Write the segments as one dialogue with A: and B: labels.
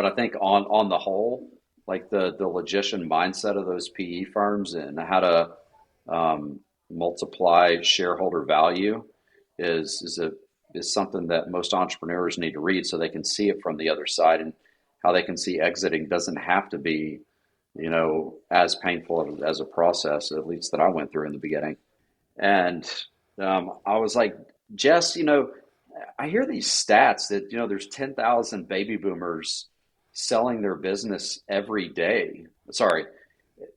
A: but I think on the whole, like the logician mindset of those PE firms and how to multiply shareholder value is is something that most entrepreneurs need to read so they can see it from the other side, and how they can see exiting doesn't have to be, as painful as a process, at least that I went through in the beginning. And I was like, Jess, I hear these stats that, there's 10,000 baby boomers selling their business every day. Sorry,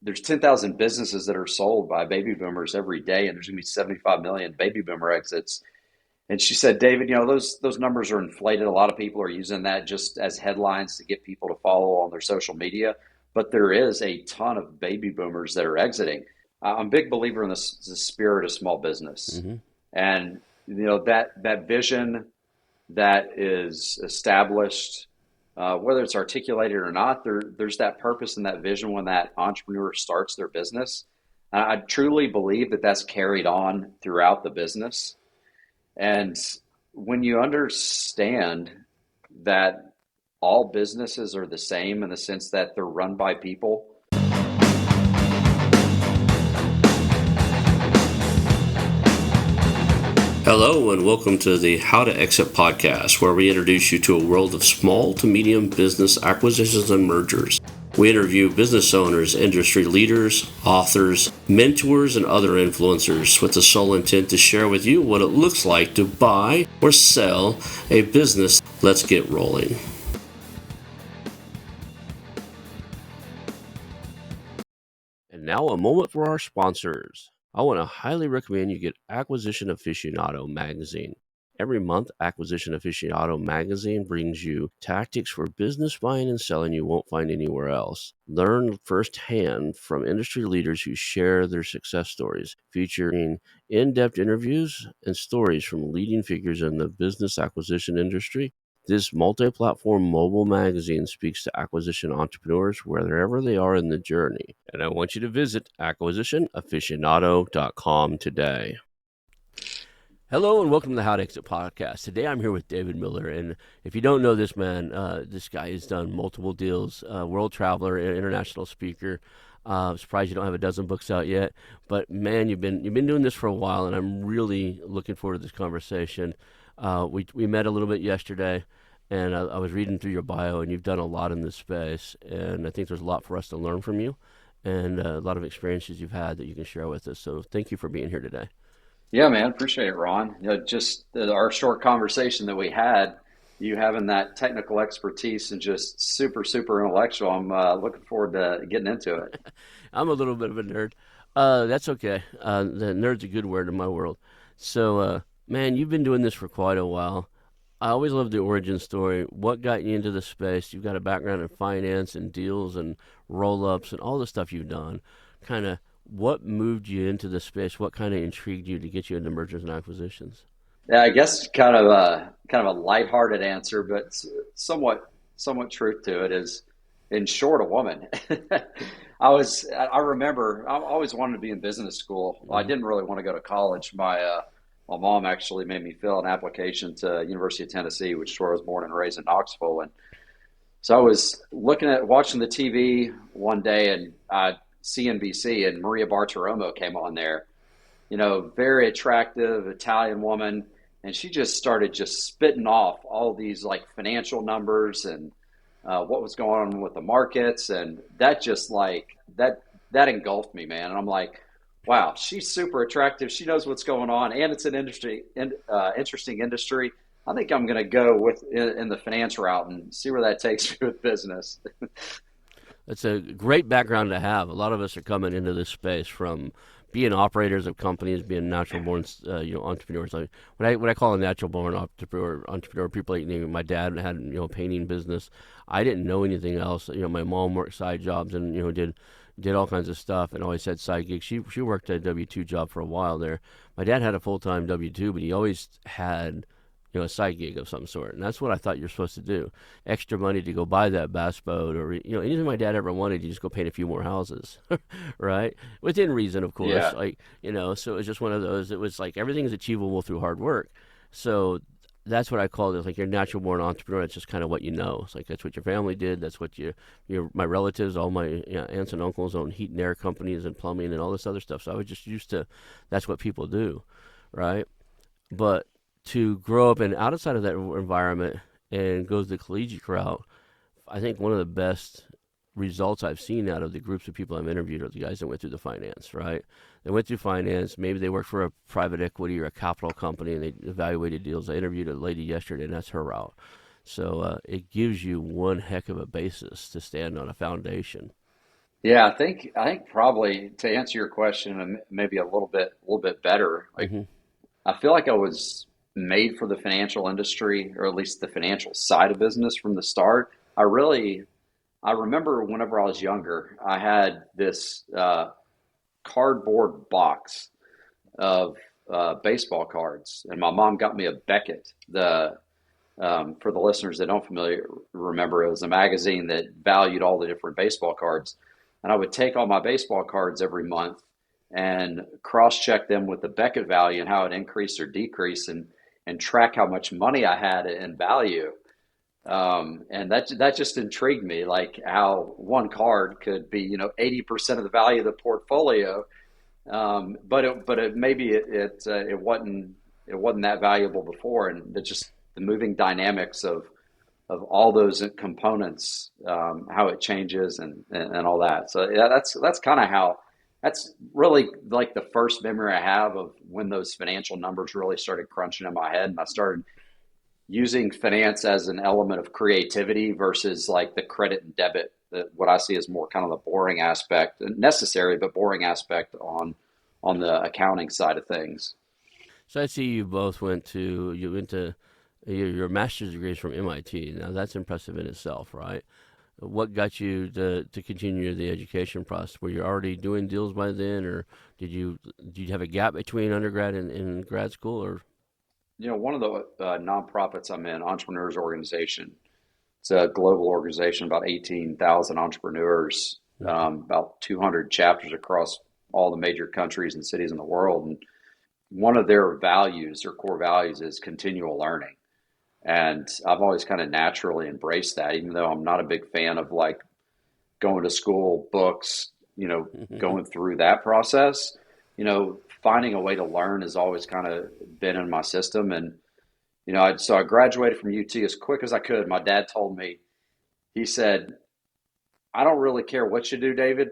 A: there's 10,000 businesses that are sold by baby boomers every day, and there's going to be 75 million baby boomer exits. And she said, David, those numbers are inflated. A lot of people are using that just as headlines to get people to follow on their social media. But there is a ton of baby boomers that are exiting. I'm a big believer in the spirit of small business,
B: Hmm.
A: and that vision that is established, whether it's articulated or not, there's that purpose and that vision when that entrepreneur starts their business. I truly believe that that's carried on throughout the business. And when you understand that all businesses are the same in the sense that they're run by people.
B: Hello, and welcome to the How to Exit podcast, where we introduce you to a world of small to medium business acquisitions and mergers. We interview business owners, industry leaders, authors, mentors, and other influencers with the sole intent to share with you what it looks like to buy or sell a business. Let's get rolling. And now a moment for our sponsors. I want to highly recommend you get Acquisition Aficionado magazine. Every month, Acquisition Aficionado magazine brings you tactics for business buying and selling you won't find anywhere else. Learn firsthand from industry leaders who share their success stories, featuring in-depth interviews and stories from leading figures in the business acquisition industry. This multi-platform mobile magazine speaks to acquisition entrepreneurs wherever they are in the journey. And I want you to visit acquisitionaficionado.com today. Hello and welcome to the How to Exit podcast. Today I'm here with David Miller, and if you don't know this man, this guy has done multiple deals, world traveler, international speaker. Surprised you don't have a dozen books out yet, but man, you've been doing this for a while, and I'm really looking forward to this conversation. We met a little bit yesterday, and I was reading through your bio, and you've done a lot in this space, and I think there's a lot for us to learn from you, and a lot of experiences you've had that you can share with us. So thank you for being here today.
A: Yeah, man, appreciate it, Ron. Just our short conversation that we had, you having that technical expertise and just super, super intellectual. I'm looking forward to getting into it.
B: I'm a little bit of a nerd. That's okay. The nerd's a good word in my world. So, man, you've been doing this for quite a while. I always love the origin story. What got you into the space? You've got a background in finance and deals and roll-ups and all the stuff you've done. Kind of what moved you into the space? What kind of intrigued you to get you into mergers and acquisitions?
A: Yeah, I guess kind of a lighthearted answer, but somewhat truth to it is, in short, a woman. I remember I always wanted to be in business school. Well, I
B: Hmm.
A: didn't really want to go to college. My mom actually made me fill an application to University of Tennessee, which is where I was born and raised in Knoxville. And so I was watching the TV one day, and CNBC, and Maria Bartiromo came on there. Very attractive Italian woman, and she just started just spitting off all these like financial numbers and what was going on with the markets, and that just like that engulfed me, man. And I'm like, wow, she's super attractive. She knows what's going on, and it's an interesting industry. I think I'm going to go in the finance route and see where that takes me with business.
B: That's a great background to have. A lot of us are coming into this space from being operators of companies, being natural born, entrepreneurs. Like what I call a natural born entrepreneur, people like my dad had a painting business. I didn't know anything else. My mom worked side jobs and did all kinds of stuff and always had side gigs. She worked a W-2 job for a while there. My dad had a full-time W-2, but he always had a side gig of some sort. And that's what I thought you're supposed to do. Extra money to go buy that bass boat or, anything my dad ever wanted, you just go paint a few more houses, right? Within reason, of course.
A: Yeah.
B: So it was just one of those, it was like everything is achievable through hard work. So that's what I call it. Like your natural born entrepreneur. It's just kind of what you know. It's like that's what your family did. That's what your my relatives, all my aunts and uncles own heat and air companies and plumbing and all this other stuff. So I was just used to that's what people do, right? But to grow up and outside of that environment and go the collegiate route, I think one of the best results I've seen out of the groups of people I've interviewed are the guys that went through the finance, right? They went through finance. Maybe they worked for a private equity or a capital company and they evaluated deals. I interviewed a lady yesterday, and that's her route. So it gives you one heck of a basis to stand on, a foundation.
A: Yeah, I think probably to answer your question and maybe a little bit better. Like
B: Hmm.
A: I feel like I was made for the financial industry, or at least the financial side of business from the start. I remember whenever I was younger, I had this cardboard box of baseball cards, and my mom got me a Beckett. The For the listeners that don't familiar remember, it was a magazine that valued all the different baseball cards, and I would take all my baseball cards every month and cross-check them with the Beckett value and how it increased or decreased, and track how much money I had in value. And that just intrigued me, like how one card could be 80% of the value of the portfolio, but maybe it wasn't that valuable before, and just the moving dynamics of all those components, how it changes and all that. So yeah, that's kind of how. That's really like the first memory I have of when those financial numbers really started crunching in my head, and I started using finance as an element of creativity versus like the credit and debit, that what I see as more kind of the boring aspect, necessary but boring aspect on the accounting side of things.
B: So I see you went to your master's degrees from MIT. Now that's impressive in itself, right? What got you to continue the education process? Were you already doing deals by then, or did you have a gap between undergrad and grad school, or
A: One of the nonprofits I'm in, Entrepreneurs Organization, it's a global organization, about 18,000 entrepreneurs,
B: okay.
A: about 200 chapters across all the major countries and cities in the world. And one of their values, their core values, is continual learning. And I've always kind of naturally embraced that, even though I'm not a big fan of like going to school, books, going through that process. Finding a way to learn has always kind of been in my system. And, so I graduated from UT as quick as I could. My dad told me, he said, I don't really care what you do, David.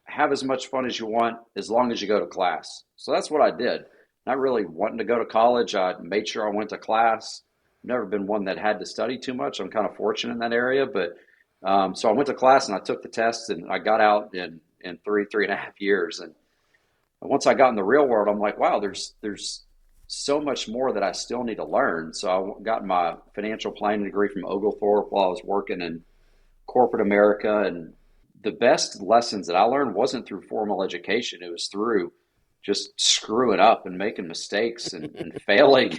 A: Have as much fun as you want as long as you go to class. So that's what I did. Not really wanting to go to college. I made sure I went to class. Never been one that had to study too much. I'm kind of fortunate in that area. But so I went to class and I took the tests and I got out in 3.5 years. And once I got in the real world, I'm like, wow, there's so much more that I still need to learn. So I got my financial planning degree from Oglethorpe while I was working in corporate America. And the best lessons that I learned wasn't through formal education. It was through just screwing up and making mistakes and failing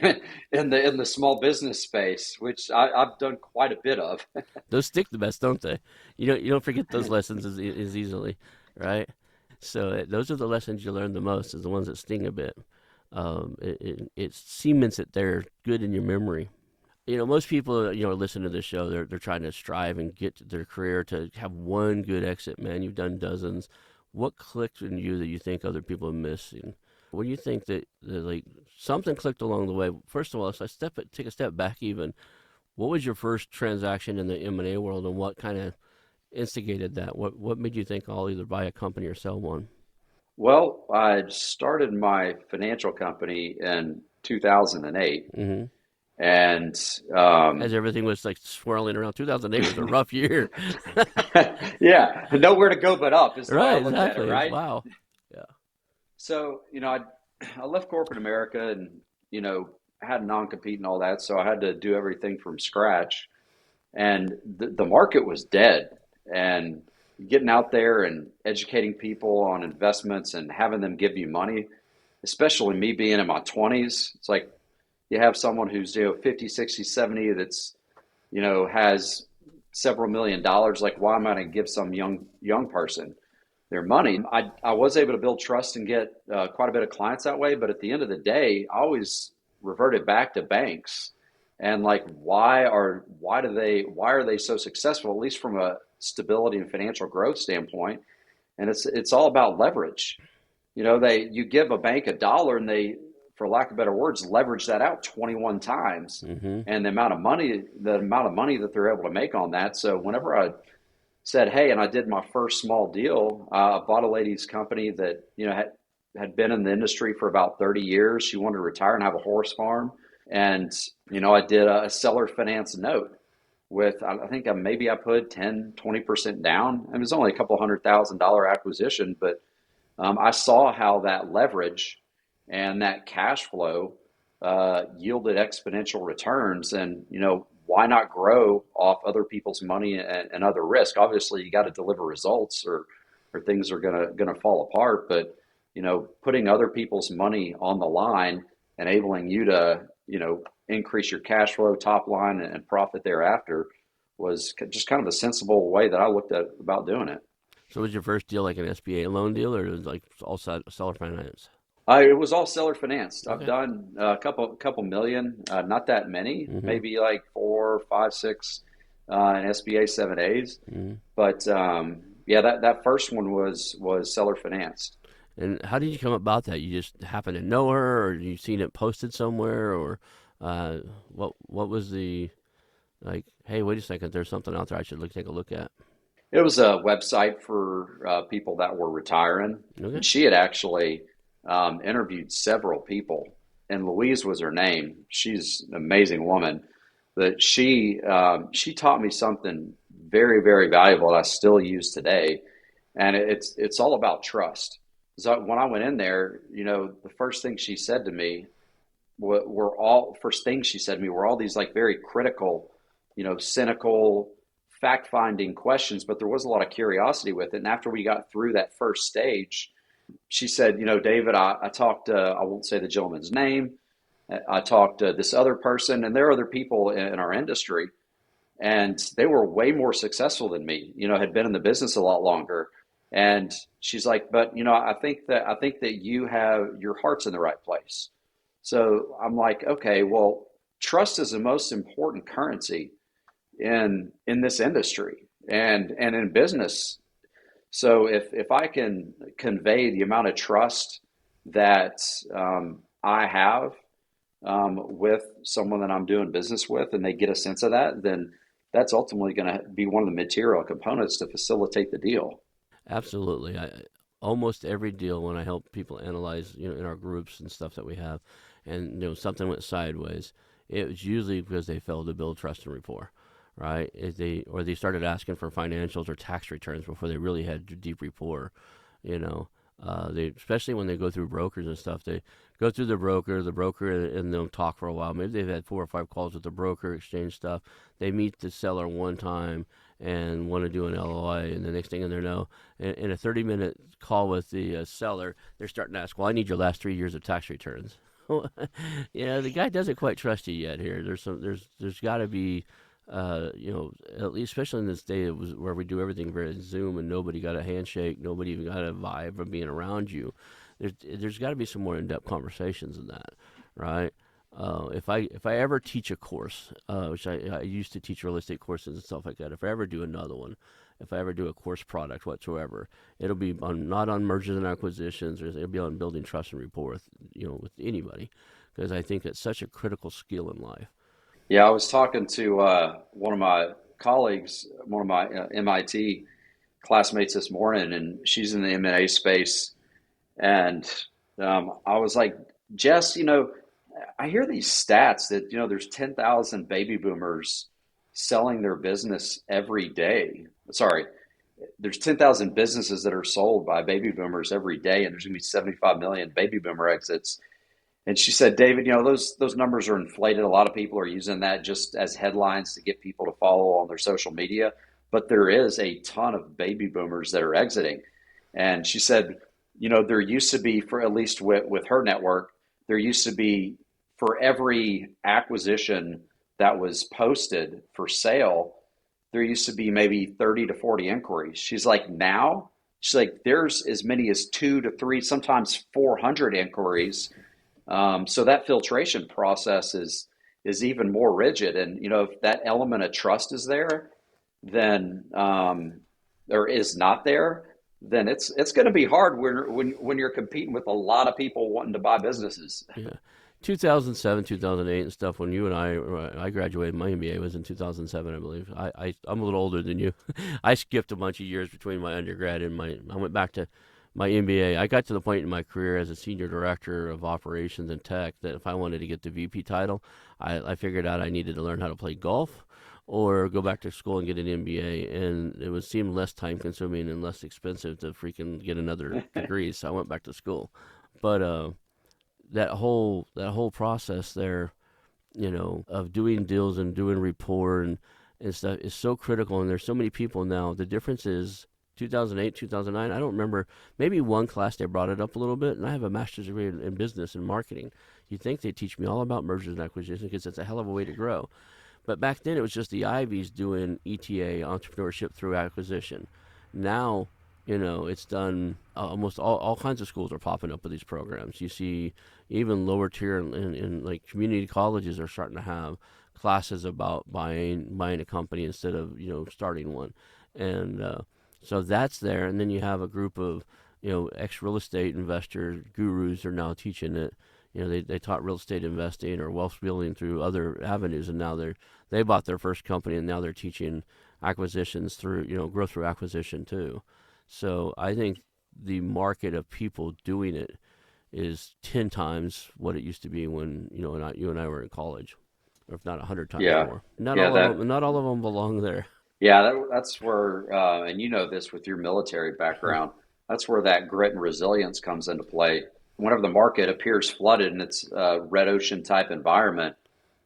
A: in the small business space, which I've done quite a bit of.
B: those stick the best, don't they? You don't forget those lessons as easily, right? So those are the lessons you learn the most, is the ones that sting a bit. It cements it there good in your memory. Most people, listen to this show. They're trying to strive and get to their career to have one good exit. Man, you've done dozens. What clicked in you that you think other people are missing? What do you think that like something clicked along the way? First of all, so take a step back. Even what was your first transaction in the M&A world, and what kind of instigated that? What made you think I'll either buy a company or sell one?
A: Well, I started my financial company in 2008,
B: Mm-hmm.
A: and
B: As everything was like swirling around, 2008 was a rough year.
A: yeah, nowhere to go but up is the way I
B: Right,
A: looked at it,
B: exactly.
A: right?
B: Wow. Yeah.
A: So, I left corporate America and, I had non-compete and all that. So I had to do everything from scratch. And the market was dead. And getting out there and educating people on investments and having them give you money, especially me being in my 20s, it's like you have someone who's, 50, 60, 70 that's, has several $1 million. Like, why am I going to give some young person their money? I was able to build trust and get quite a bit of clients that way. But at the end of the day, I always reverted back to banks, and like why are they so successful, at least from a stability and financial growth standpoint? And it's all about leverage. You give a bank $1 and they, for lack of better words, leverage that out 21 times,
B: Mm-hmm.
A: and the amount of money that they're able to make on that. So whenever I said, hey, and I did my first small deal, I bought a lady's company that had been in the industry for about 30 years. She wanted to retire and have a horse farm, and I did a seller finance note with, I think maybe I put 10-20% down. It was only a couple $100,000 acquisition, but I saw how that leverage and that cash flow yielded exponential returns. And, why not grow off other people's money and other risk? Obviously, you got to deliver results, or things are gonna fall apart. But, putting other people's money on the line, enabling you to, increase your cash flow top line and profit thereafter, was just kind of a sensible way that I looked at about doing it.
B: So was your first deal like an SBA loan deal, or was it like all seller finance?
A: It was all seller financed. I've
B: Okay.
A: done a couple million, not that many,
B: Mm-hmm.
A: maybe like four, five, six, in SBA 7As.
B: Mm-hmm.
A: But yeah, that first one was seller financed.
B: And how did you come about that? You just happened to know her, or you seen it posted somewhere, or uh, what was the like? Hey, wait a second, there's something out there I should take a look at.
A: It was a website for people that were retiring, and
B: Okay.
A: she had actually interviewed several people. And Louise was her name. She's an amazing woman, but she taught me something very, very valuable that I still use today, and it's all about trust. So when I went in there, the first thing she said to me were all first things she said to me were all these like very critical, cynical, fact finding questions, but there was a lot of curiosity with it. And after we got through that first stage, she said, David, I talked, I won't say the gentleman's name. I talked to this other person, and there are other people in our industry, and they were way more successful than me, had been in the business a lot longer. And she's like, but, I think that you have your heart's in the right place. So I'm like, okay, well, trust is the most important currency in this industry and in business. So if I can convey the amount of trust that I have with someone that I'm doing business with, and they get a sense of that, then that's ultimately going to be one of the material components to facilitate the deal.
B: Absolutely. Almost every deal when I help people analyze, in our groups and stuff that we have, and something went sideways, it was usually because they failed to build trust and rapport, right? They started asking for financials or tax returns before they really had deep rapport, you know. They especially when they go through brokers and stuff, they go through the broker, and they'll talk for a while. Maybe they've had 4 or 5 calls with the broker, exchange stuff. They meet the seller one time and want to do an LOI, and the next thing in their know, in a 30-minute call with the seller, they're starting to ask, "Well, I need your last 3 years of tax returns." The guy doesn't quite trust you yet. Here, there's got to be, at least especially in this day where we do everything via Zoom and nobody got a handshake, nobody even got a vibe from being around you. There's got to be some more in-depth conversations in that, right? If I ever teach a course, which I used to teach real estate courses and stuff like that, if I ever do another one, if I ever do a course product whatsoever, it'll be not on mergers and acquisitions, or it'll be on building trust and rapport with anybody, because I think it's such a critical skill in life.
A: Yeah, I was talking to one of my colleagues, one of my MIT classmates this morning, and she's in the M&A space. And I was like, Jess, I hear these stats that, there's 10,000 baby boomers selling their business every day. Sorry, there's 10,000 businesses that are sold by baby boomers every day, and there's going to be 75 million baby boomer exits. And she said, David, those numbers are inflated. A lot of people are using that just as headlines to get people to follow on their social media. But there is a ton of baby boomers that are exiting. And she said, there used to be, for at least with her network, there used to be, for every acquisition that was posted for sale, there used to be maybe 30 to 40 inquiries. She's like, there's as many as 2 to 3, sometimes 400 inquiries So that filtration process is even more rigid. And if that element of trust is there, then or is not there, then it's going to be hard when you're competing with a lot of people wanting to buy businesses.
B: Yeah. 2007, 2008 and stuff, when you and I graduated, my MBA was in 2007, I believe. I'm a little older than you. I skipped a bunch of years between my undergrad and I went back to my MBA. I got to the point in my career as a senior director of operations and tech that if I wanted to get the VP title, I figured out I needed to learn how to play golf or go back to school and get an MBA. And it would seem less time consuming and less expensive to freaking get another degree. So I went back to school. But, that whole process there, of doing deals and doing rapport and stuff is so critical. And there's so many people now. The difference is 2008, 2009. I don't remember. Maybe one class they brought it up a little bit, and I have a master's degree in business and marketing. You'd think they'd teach me all about mergers and acquisitions because it's a hell of a way to grow. But back then it was just the Ivies doing ETA, entrepreneurship through acquisition. Now, it's done. Almost all kinds of schools are popping up with these programs. You see, even lower tier in like community colleges are starting to have classes about buying a company instead of starting one, and so that's there. And then you have a group of ex real estate investor gurus are now teaching it. They taught real estate investing or wealth building through other avenues, and now they bought their first company, and now they're teaching acquisitions through growth through acquisition too. So I think the market of people doing it is 10 times what it used to be when you and I were in college, or if not 100 times
A: Yeah,
B: more. Not
A: yeah,
B: all of them. Not all of them belong there.
A: that's where, and this with your military background, that's where that grit and resilience comes into play. Whenever the market appears flooded and it's a red ocean type environment,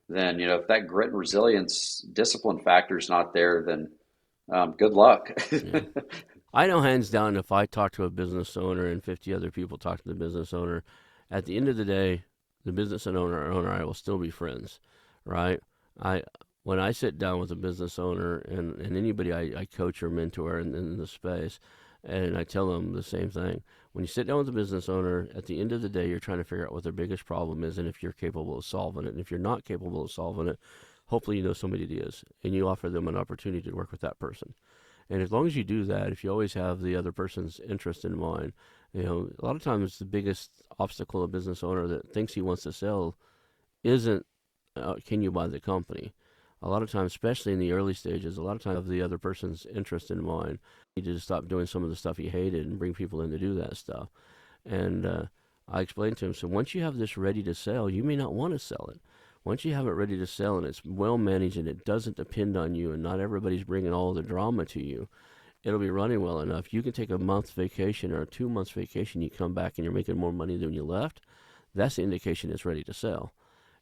A: then if that grit and resilience discipline factor is not there, then good luck.
B: Yeah. I know hands down if I talk to a business owner and 50 other people talk to the business owner, at the end of the day, the business owner and I will still be friends, right? I When I sit down with a business owner and anybody I coach or mentor in the space, and I tell them the same thing. When you sit down with a business owner, at the end of the day, you're trying to figure out what their biggest problem is and if you're capable of solving it. And if you're not capable of solving it, hopefully you know somebody that is, and you offer them an opportunity to work with that person. And as long as you do that, if you always have the other person's interest in mind, a lot of times the biggest obstacle a business owner that thinks he wants to sell isn't can you buy the company. A lot of times, especially in the early stages, a lot of times have the other person's interest in mind. He needed to stop doing some of the stuff he hated and bring people in to do that stuff. And I explained to him, so once you have this ready to sell, you may not want to sell it. Once you have it ready to sell and it's well managed and it doesn't depend on you and not everybody's bringing all the drama to you, it'll be running well enough. You can take a month's vacation or a 2 months vacation. You come back and you're making more money than you left. That's the indication it's ready to sell.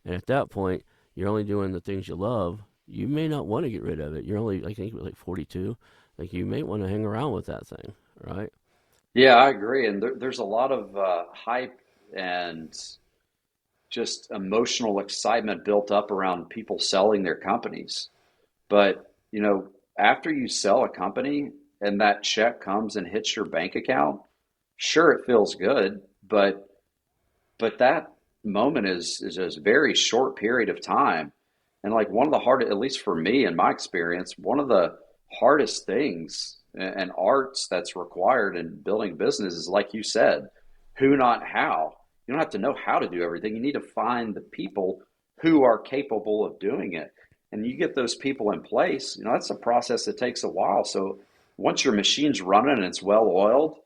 B: And at that point, you're only doing the things you love. You may not want to get rid of it. You're only, I think, like 42. Like you may want to hang around with that thing, right?
A: Yeah, I agree. And there's a lot of hype and just emotional excitement built up around people selling their companies. But, after you sell a company and that check comes and hits your bank account, sure, it feels good, but that moment is a very short period of time. And like one of the hardest, at least for me in my experience, one of the hardest things and arts that's required in building a business is like you said, who, not how. You don't have to know how to do everything. You need to find the people who are capable of doing it. And you get those people in place, that's a process that takes a while. So once your machine's running and it's well oiled,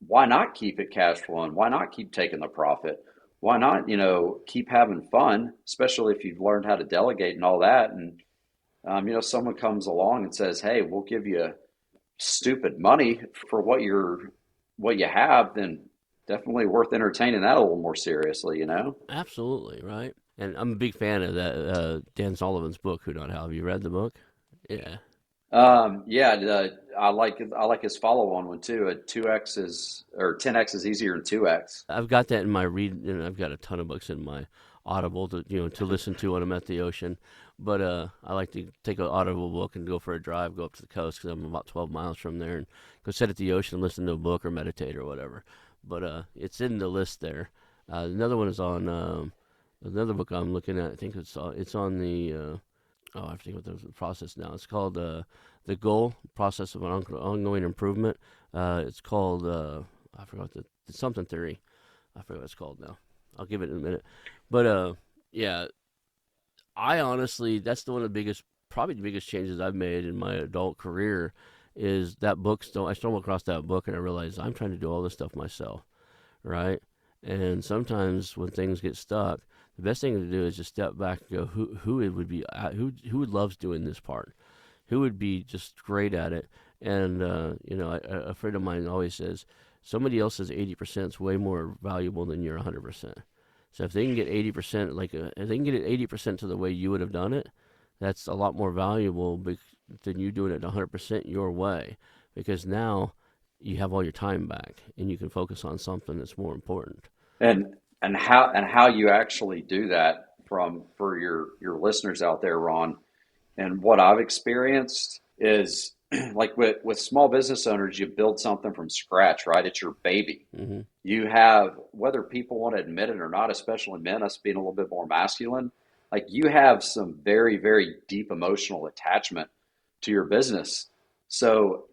A: why not keep it cash flowing? Why not keep taking the profit? Why not, keep having fun, especially if you've learned how to delegate and all that. And, someone comes along and says, hey, we'll give you stupid money for what you have, then definitely worth entertaining that a little more seriously.
B: Absolutely, right? And I'm a big fan of that Dan Sullivan's book, Who Not How. Have you read the book? Yeah.
A: Yeah, I like his follow-on one too. A 2x is or 10x is easier than 2x.
B: I've got that in my read, and I've got a ton of books in my Audible to listen to when I'm at the ocean. But I like to take an Audible book and go for a drive, go up to the coast because I'm about 12 miles from there, and go sit at the ocean and listen to a book or meditate or whatever. But it's in the list there. Another one is on another book I'm looking at. I think it's on the I forget what the process now. It's called the goal process of an ongoing improvement. It's called I forgot the something theory. I forget what it's called now. I'll give it in a minute. But yeah, I honestly, that's the one of the biggest, probably the biggest changes I've made in my adult career is that book. I stumbled across that book and I realized I'm trying to do all this stuff myself, right? And sometimes when things get stuck, the best thing to do is just step back and go, who it would be, who loves doing this part, who would be just great at it. And a friend of mine always says somebody else's 80% is way more valuable than your 100%. So if they can get 80%, if they can get it 80% to the way you would have done it, that's a lot more valuable than you doing it 100% your way, because now you have all your time back and you can focus on something that's more important.
A: And how you actually do that for your listeners out there, Ron, and what I've experienced is like with small business owners, you build something from scratch, right? It's your baby.
B: Hmm.
A: You have, whether people want to admit it or not, especially men, us being a little bit more masculine, like you have some very, very deep emotional attachment to your business. So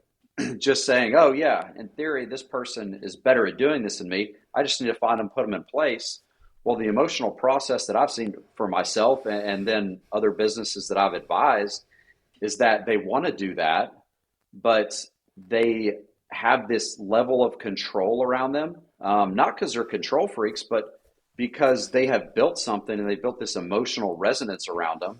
A: just saying, oh yeah, in theory, this person is better at doing this than me. I just need to find them, put them in place. Well, the emotional process that I've seen for myself and then other businesses that I've advised is that they want to do that, but they have this level of control around them, not because they're control freaks, but because they have built something and they built this emotional resonance around them,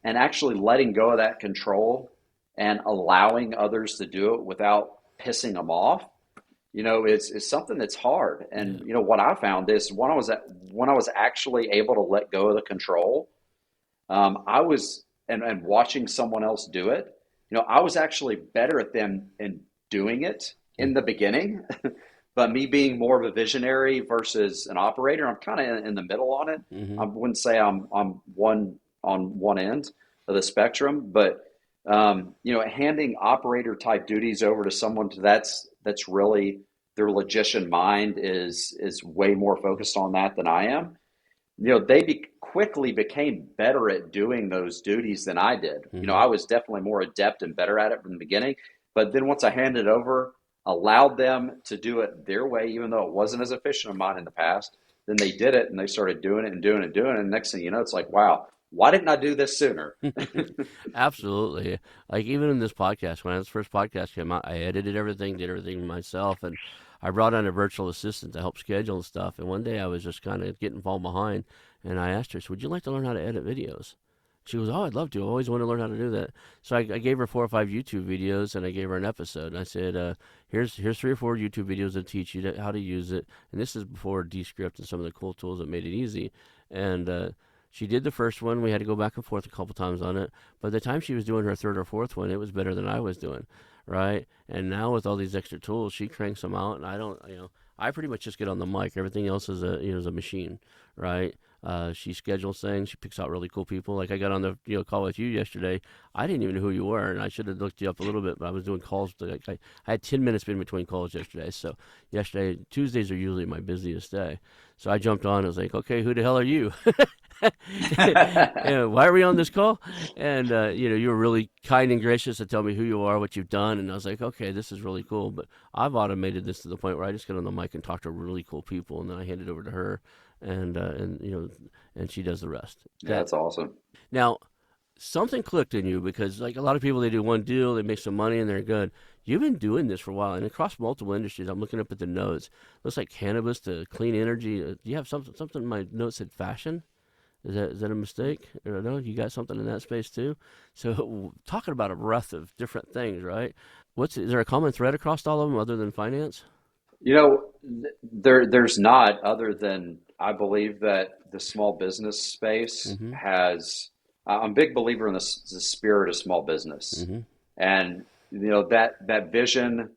A: and actually letting go of that control and allowing others to do it without pissing them off, is something that's hard. And
B: Yeah.
A: what I found is when I was actually able to let go of the control, I was and watching someone else do it, I was actually better at them in doing it in the beginning. But me being more of a visionary versus an operator, I'm kind of in the middle on it.
B: Hmm.
A: I wouldn't say I'm one on one end of the spectrum, but handing operator type duties over to someone that's really their logician mind is way more focused on that than I am. They quickly became better at doing those duties than I did.
B: Hmm.
A: I was definitely more adept and better at it from the beginning. But then once I handed over, allowed them to do it their way, even though it wasn't as efficient of mine in the past, then they did it and they started doing it and doing it and doing it. And next thing you know, it's like, wow, why didn't I do this sooner?
B: Absolutely. Like even in this podcast, when this first podcast came out, I edited everything, did everything myself, and I brought on a virtual assistant to help schedule stuff. And one day I was just kind of getting falling behind, and I asked her, so "Would you like to learn how to edit videos?" She goes, "Oh, I'd love to. I always want to learn how to do that." So I gave her 4 or 5 YouTube videos, and I gave her an episode. And I said, "Here's 3 or 4 YouTube videos that teach you how to use it." And this is before Descript and some of the cool tools that made it easy. And she did the first one. We had to go back and forth a couple times on it. By the time she was doing her third or fourth one, it was better than I was doing, right? And now with all these extra tools, she cranks them out, and I don't, I pretty much just get on the mic. Everything else is a machine, right? She schedules things. She picks out really cool people. Like I got on the call with you yesterday. I didn't even know who you were, and I should have looked you up a little bit. But I was doing calls. I had 10 minutes in between calls yesterday. So yesterday, Tuesdays are usually my busiest day. So I jumped on. I was like, okay, who the hell are you? Why are we on this call? And you were really kind and gracious to tell me who you are, what you've done, and I was like, okay, this is really cool. But I've automated this to the point where I just get on the mic and talk to really cool people, and then I hand it over to her, and she does the rest.
A: Yeah, that's awesome.
B: Now, something clicked in you because like a lot of people, they do one deal, they make some money, and they're good. You've been doing this for a while, and across multiple industries. I'm looking up at the notes. Looks like cannabis to clean energy. Do you have something? In my notes said fashion. Is that a mistake? Or no, you got something in that space too. So talking about a breadth of different things, right? Is there a common thread across all of them other than finance?
A: There's not, other than I believe that the small business space
B: Mm-hmm.
A: has. I'm a big believer in the spirit of small business,
B: Mm-hmm.
A: and that vision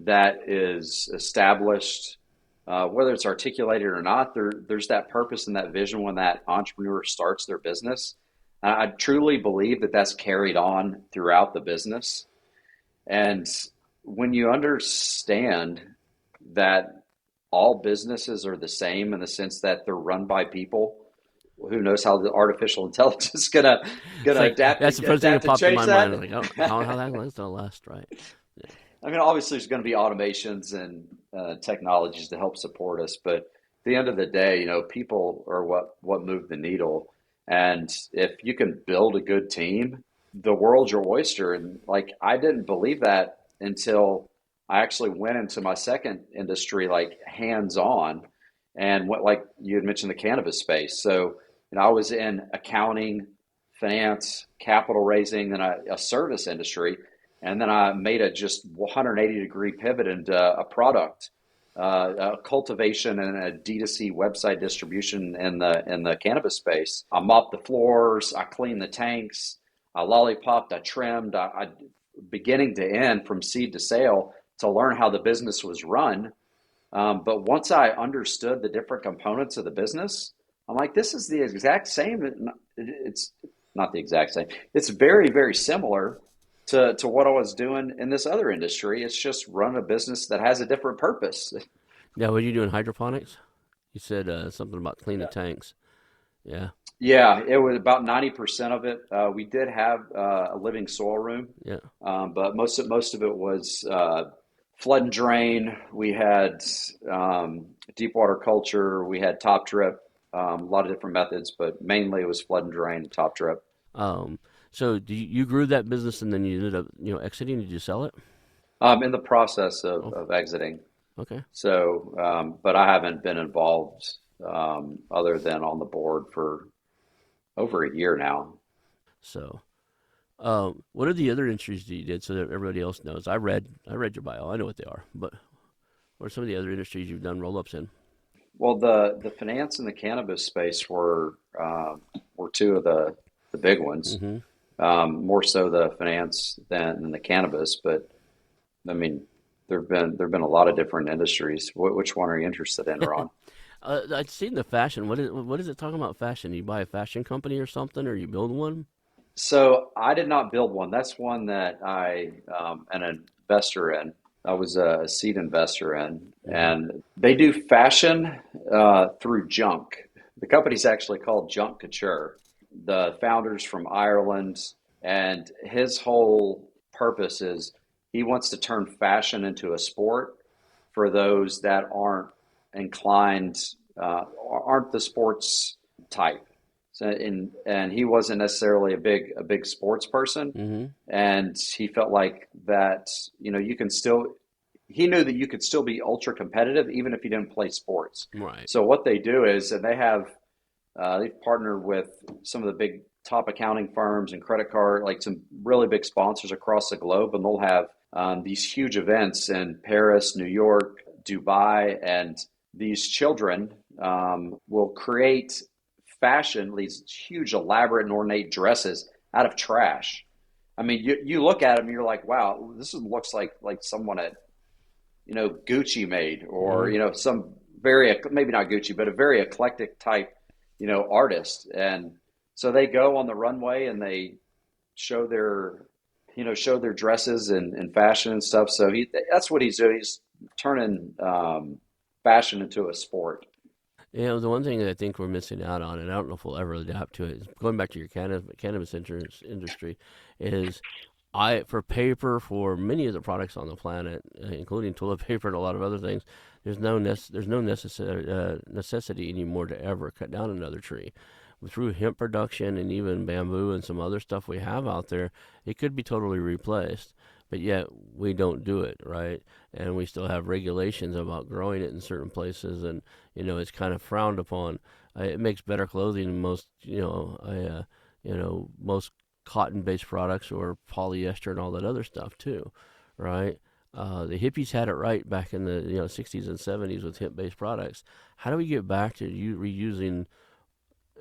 A: that is established, whether it's articulated or not, there's that purpose and that vision when that entrepreneur starts their business. I truly believe that that's carried on throughout the business, and when you understand that all businesses are the same in the sense that they're run by people. Who knows how the artificial intelligence is
B: It's
A: gonna
B: like that's the first thing that
A: adapt and
B: popped in
A: change
B: my mind. I
A: that?
B: was like, oh, how that's gonna last, right? Yeah.
A: I mean, obviously, there's going to be automations and technologies to help support us, but at the end of the day, people are what move the needle. And if you can build a good team, the world's your oyster. And like, I didn't believe that until I actually went into my second industry, like hands on, and what like you had mentioned the cannabis space. So, I was in accounting, finance, capital raising, and a service industry. And then I made a just 180-degree pivot into a product, cultivation and a D2C website distribution in the cannabis space. I mopped the floors, I cleaned the tanks, I lollipopped, I trimmed, I beginning to end from seed to sale to learn how the business was run. But once I understood the different components of the business, I'm like, this is the exact same. It's not the exact same. It's very, very similar to what I was doing in this other industry. It's just run a business that has a different purpose.
B: Now, what are you doing hydroponics? You said something about clean the tanks. Yeah,
A: Yeah, it was about 90% of it. We did have a living soil room,
B: yeah.
A: but most of it was flood and drain. We had deep water culture. We had top drip, a lot of different methods, but mainly it was flood and drain, and top drip.
B: Um, so you grew that business and then you ended up exiting. Did you sell it?
A: In the process
B: Oh,
A: of exiting.
B: okay.
A: So, but I haven't been involved other than on the board for over a year now.
B: So, what are the other industries that you did so that everybody else knows? I read your bio. I know what they are, but what are some of the other industries you've done roll ups in?
A: Well, the finance and the cannabis space were two of the big ones.
B: Mm-hmm.
A: More so the finance than the cannabis, but I mean, there've been a lot of different industries. Which one are you interested in, Ron?
B: I've seen the fashion. What is it talking about fashion? You buy a fashion company or something, or you build one?
A: So I did not build one. That's one that I an investor in. I was a seed investor in,
B: Mm-hmm.
A: and they do fashion through junk. The company's actually called Junk Couture. The founder's from Ireland, and his whole purpose is he wants to turn fashion into a sport for those that aren't inclined, aren't the sports type. So, and he wasn't necessarily a big sports person,
B: Mm-hmm.
A: and he felt like that you can still. He knew that you could still be ultra competitive even if you didn't play sports.
B: Right.
A: So what they do is, and they've partnered with some of the big top accounting firms and credit card, like some really big sponsors across the globe, and they'll have these huge events in Paris, New York, Dubai, and these children will create fashion, these huge, elaborate, and ornate dresses out of trash. I mean, you look at them, and you're like, wow, looks like someone at Gucci made, or
B: Mm-hmm.
A: some very, maybe not Gucci, but a very eclectic type artist. And so they go on the runway and they show their show their dresses and fashion and stuff. So that's what he's doing. He's turning fashion into a sport.
B: The one thing that I think we're missing out on, and I don't know if we'll ever adapt to it, is going back to your cannabis industry, is for paper, for many of the products on the planet, including toilet paper and a lot of other things, there's no necessity anymore to ever cut down another tree. Through hemp production and even bamboo and some other stuff we have out there, it could be totally replaced. But yet we don't do it, right? And we still have regulations about growing it in certain places, and it's kind of frowned upon. It makes better clothing than most, most cotton-based products or polyester and all that other stuff too, right? The hippies had it right back in the 60s and 70s with hemp-based products. How do we get back to reusing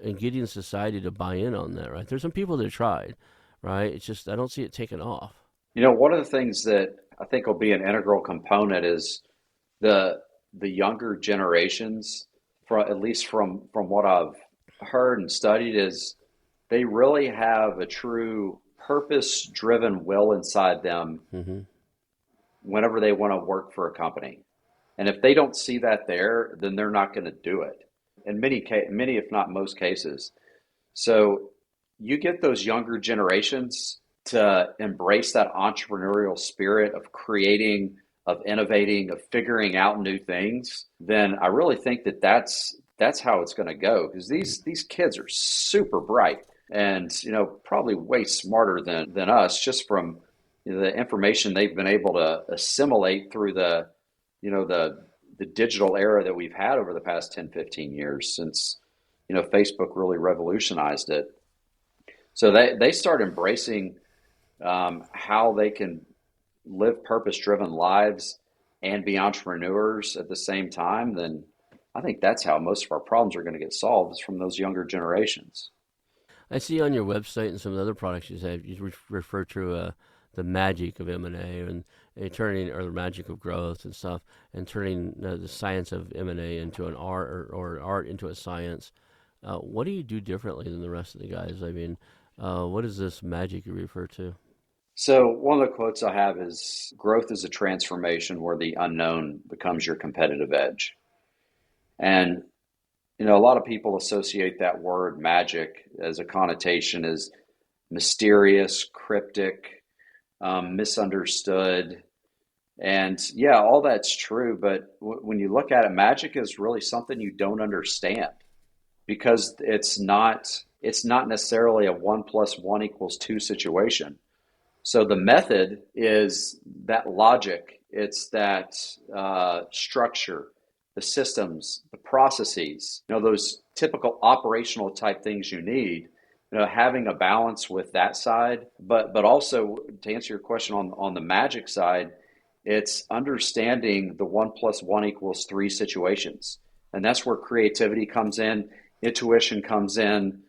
B: and getting society to buy in on that, right? There's some people that tried, right? It's just I don't see it taking off.
A: One of the things that I think will be an integral component is the the younger generations, at least from what I've heard and studied, is they really have a true purpose driven will inside them
B: Mm-hmm.
A: whenever they want to work for a company. And if they don't see that there, then they're not going to do it. In many, if not most cases. So you get those younger generations to embrace that entrepreneurial spirit of creating, of innovating, of figuring out new things, then I really think that that's how it's going to go because these kids are super bright and probably way smarter than us just from the information they've been able to assimilate through the digital era that we've had over the past 10, 15 years since Facebook really revolutionized it. So they start embracing how they can live purpose-driven lives and be entrepreneurs at the same time. Then I think that's how most of our problems are going to get solved is from those younger generations.
B: I see on your website and some of the other products you have, you refer to the magic of M&A and turning, or the magic of growth and stuff, and turning the science of M&A into an art, or art into a science. What do you do differently than the rest of the guys? I mean, what is this magic you refer to?
A: So one of the quotes I have is growth is a transformation where the unknown becomes your competitive edge. And a lot of people associate that word magic as a connotation as mysterious, cryptic, misunderstood. And yeah, all that's true. But when you look at it, magic is really something you don't understand because it's not necessarily a 1 + 1 = 2 situation. So the method is that logic. It's that structure, the systems, the processes, those typical operational type things you need, having a balance with that side. But also to answer your question on the magic side, it's understanding the 1 + 1 = 3 situations. And that's where creativity comes in, intuition comes in,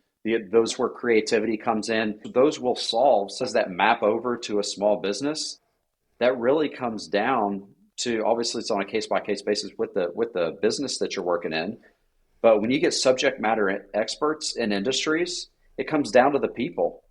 A: those where creativity comes in, those will solve. So does that map over to a small business? That really comes down to obviously it's on a case by case basis with the business that you're working in. But when you get subject matter experts in industries, it comes down to the people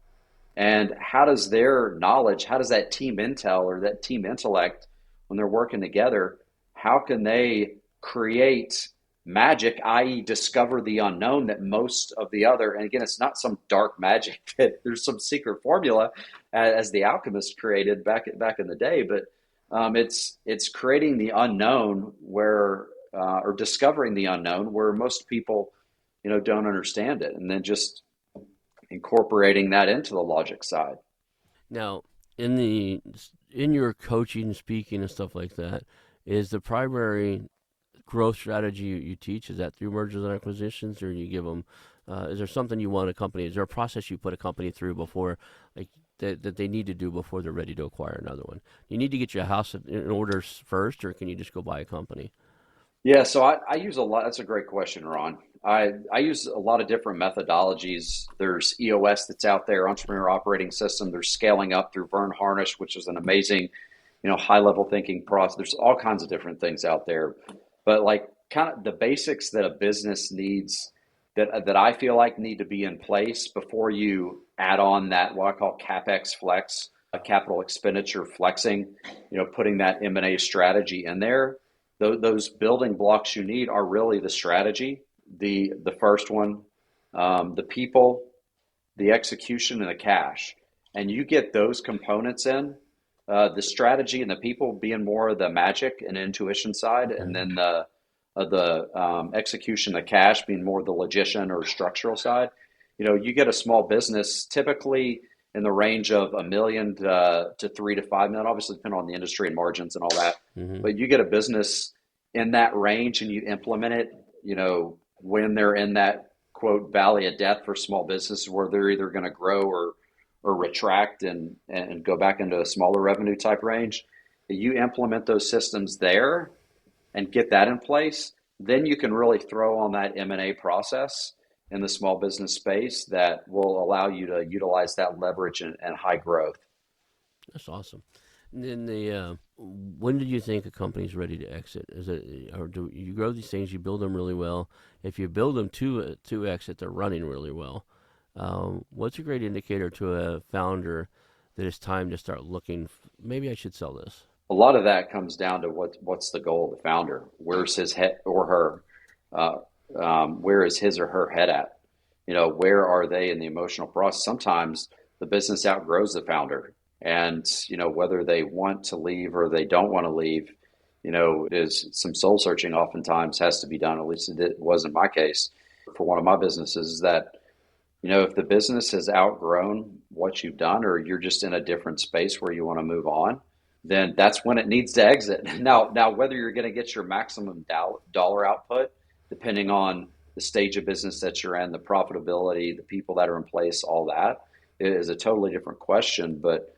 A: and how does their knowledge, how does that team intel or that team intellect, when they're working together, how can they create magic, i.e., discover the unknown that most of the other, and again, it's not some dark magic that there's some secret formula as the alchemist created back in the day, but it's creating the unknown where or discovering the unknown where most people don't understand it, and then just incorporating that into the logic side.
B: Now, in the in your coaching, speaking, and stuff like that, is the primary growth strategy you teach? Is that through mergers and acquisitions, or you give them? Is there something you want a company? Is there a process you put a company through before, like that they need to do before they're ready to acquire another one? You need to get your house in order first, or can you just go buy a company?
A: Yeah, so I use a lot. That's a great question, Ron. I use a lot of different methodologies. There's EOS that's out there, Entrepreneur Operating System. There's scaling up through Vern Harnish, which is an amazing, high level thinking process. There's all kinds of different things out there, but like kind of the basics that a business needs that I feel like need to be in place before you add on that what I call CapEx flex, capital expenditure flexing, putting that M&A strategy in there. Those building blocks you need are really the strategy, the first one, the people, the execution, and the cash. And you get those components in, the strategy and the people being more of the magic and intuition side, and then the execution, the cash being more the logician or structural side. You get a small business typically in the range of $1 million to 3 to 5 million, obviously depending on the industry and margins and all that.
B: Mm-hmm.
A: But you get a business in that range and you implement it, when they're in that quote valley of death for small businesses where they're either going to grow or retract and go back into a smaller revenue type range. You implement those systems there and get that in place, then you can really throw on that M&A process in the small business space that will allow you to utilize that leverage and high growth.
B: That's awesome. And then when do you think a company's ready to exit? Is it, or do you grow these things? You build them really well. If you build them to exit, they're running really well. What's a great indicator to a founder that it's time to start looking? Maybe I should sell this.
A: a lot of that comes down to what's the goal of the founder. Where's his head or her? Where is his or her head at? Where are they in the emotional process? Sometimes the business outgrows the founder, and whether they want to leave or they don't want to leave, it is some soul searching. Oftentimes has to be done. At least it was in my case for one of my businesses. Is that if the business has outgrown what you've done, or you're just in a different space where you want to move on, then that's when it needs to exit. Now, whether you're going to get your maximum dollar output, depending on the stage of business that you're in, the profitability, the people that are in place, all that is a totally different question. But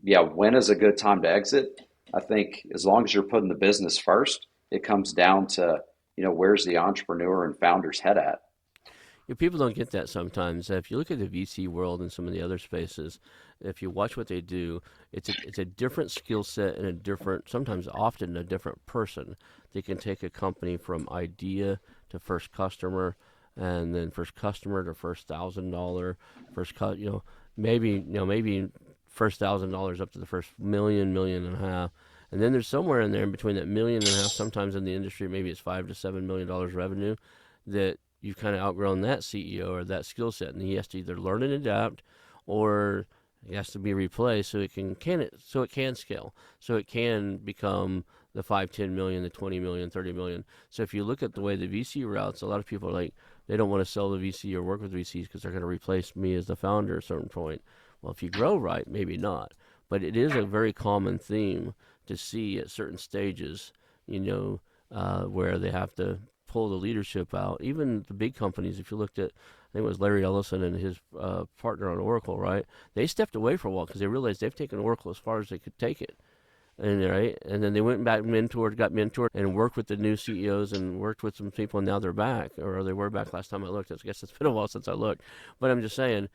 A: yeah, when is a good time to exit? I think as long as you're putting the business first, it comes down to where's the entrepreneur and founder's head at.
B: People don't get that sometimes. If you look at the VC world and some of the other spaces, if you watch what they do, it's a different skill set and a different, sometimes often a different person. They can take a company from idea to first customer, and then first customer to first $1,000, first cut, maybe first $1,000 up to the first million, million and a half. And then there's somewhere in there in between that million and a half, sometimes in the industry, maybe it's $5 to $7 million revenue, that you've kind of outgrown that CEO or that skill set, and he has to either learn and adapt, or it has to be replaced so it can scale, so it can become the 5, 10 million, the 20 million, 30 million. So if you look at the way the VC routes, a lot of people are like, they don't want to sell the VC or work with VCs because they're going to replace me as the founder at a certain point. Well, if you grow right, maybe not, but it is a very common theme to see at certain stages, where they have to pull the leadership out. Even the big companies, if you looked at, I think it was Larry Ellison and his partner on Oracle, right? They stepped away for a while because they realized they've taken Oracle as far as they could take it. And then they went back, got mentored, and worked with the new CEOs and worked with some people, and now they're back, or they were back last time I looked. I guess it's been a while since I looked. But I'm just saying,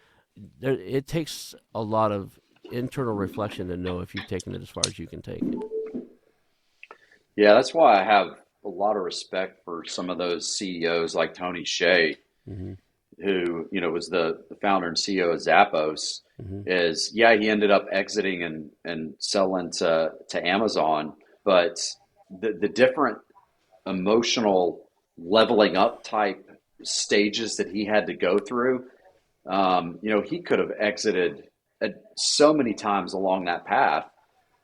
B: it takes a lot of internal reflection to know if you've taken it as far as you can take it.
A: Yeah, that's why I have a lot of respect for some of those CEOs like Tony Hsieh,
B: Mm-hmm.
A: who was the founder and CEO of Zappos.
B: Mm-hmm.
A: Is yeah, he ended up exiting and selling to Amazon, but the different emotional leveling up type stages that he had to go through, he could have exited so many times along that path,